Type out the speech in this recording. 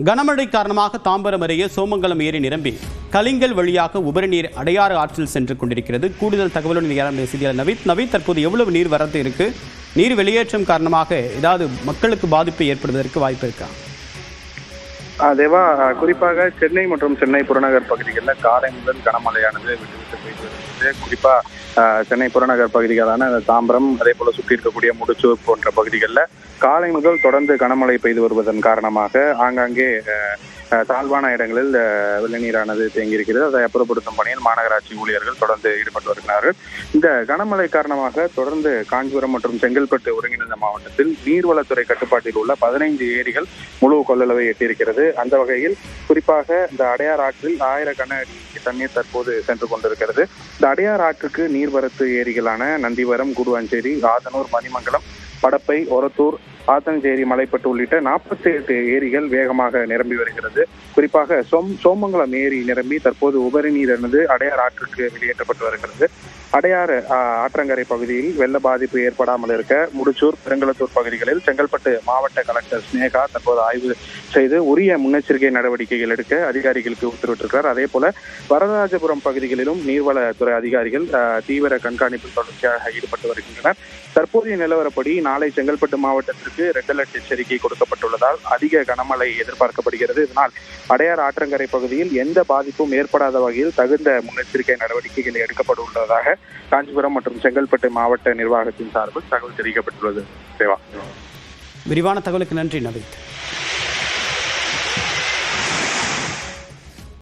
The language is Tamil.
கனமழை காரணமாக தாம்பரம் அருகே சோமங்கலம் ஏரி நிரம்பி கலிங்கல் வழியாக உபரி நீர் அடையாறு ஆற்றில் சென்று கொண்டிருக்கிறது. கூடுதல் தகவலுடன் செய்தியாளர் நவீத், தற்போது எவ்வளவு நீர் வரத்து இருக்கு? நீர் வெளியேற்றம் காரணமாக ஏதாவது மக்களுக்கு பாதிப்பு ஏற்படுவதற்கு வாய்ப்பு இருக்கா? தேவா, குறிப்பாக சென்னை மற்றும் சென்னை புறநகர் பகுதிகளில் காலை முதல் கனமழையானது விட்டு பெய்து வருகிறது. குறிப்பா சென்னை புறநகர் பகுதிகளான தாம்பரம், அதே போல சுற்றி இருக்கக்கூடிய முடிச்சூர் போன்ற பகுதிகளில் காலை முதல் தொடர்ந்து கனமழை பெய்து வருவதன் காரணமாக ஆங்காங்கே தாழ்வான இடங்களில் வெள்ள நீரானது தேங்கியிருக்கிறது. அதை அப்புறப்படுத்தும் பணியில் மாநகராட்சி ஊழியர்கள் தொடர்ந்து ஈடுபட்டு வருகிறார்கள். இந்த கனமழை காரணமாக தொடர்ந்து காஞ்சிபுரம் மற்றும் செங்கல்பட்டு ஒருங்கிணைந்த மாவட்டத்தில் நீர்வளத்துறை கட்டுப்பாட்டில் உள்ள 15 ஏரிகள் முழு கொள்ளளவை எட்டியிருக்கிறது. அந்த வகையில் குறிப்பாக இந்த அடையார் ஆற்றில் 1000 கன அடி தண்ணீர் தற்போது சென்று கொண்டிருக்கிறது. இந்த அடையார் ஆற்றுக்கு நீர்வரத்து ஏரிகளான நந்திவரம், குடுவாஞ்சேரி, ஆதனூர், மணிமங்கலம், படப்பை, ஒரத்தூர், ஆத்தஞ்சேரி, மலைப்பட்டு உள்ளிட்ட 48 ஏரிகள் வேகமாக நிரம்பி வருகிறது. குறிப்பாக சோமங்கலம் ஏரி நிரம்பி தற்போது உபரி நீரானது அடையார் ஆற்றுக்கு வெளியேற்றப்பட்டு வருகிறது. அடையாறு ஆற்றங்கரை பகுதியில் வெள்ள பாதிப்பு ஏற்படாமல் இருக்க முடிச்சூர், பெருங்களத்தூர் பகுதிகளில் செங்கல்பட்டு மாவட்ட கலெக்டர் ஸ்னேகா தற்போது ஆய்வு செய்து உரிய முன்னெச்சரிக்கை நடவடிக்கைகள் எடுக்க அதிகாரிகளுக்கு உத்தரவிட்டிருக்கிறார். அதே போல வரதராஜபுரம் பகுதிகளிலும் நீர்வளத்துறை அதிகாரிகள் தீவிர கண்காணிப்பில் தொடர்ச்சியாக ஈடுபட்டு வருகின்றனர். தற்போதைய நிலவரப்படி நாளை செங்கல்பட்டு மாவட்டத்திற்கு ரெட் அலர்ட் எச்சரிக்கை கொடுக்கப்பட்டுள்ளதால் அதிக கனமழை எதிர்பார்க்கப்படுகிறது. இதனால் அடையார் ஆற்றங்கரை பகுதியில் எந்த பாதிப்பும் ஏற்படாத வகையில் தகுந்த முன்னெச்சரிக்கை நடவடிக்கைகள் எடுக்கப்பட உள்ளதாக காஞ்சிபுரம் மற்றும் செங்கல்பட்டு மாவட்ட நிர்வாகத்தின் சார்பில் தகவல் தெரிவிக்கப்பட்டுள்ளது. விரிவான தகவலுக்கு நன்றி நவீத்.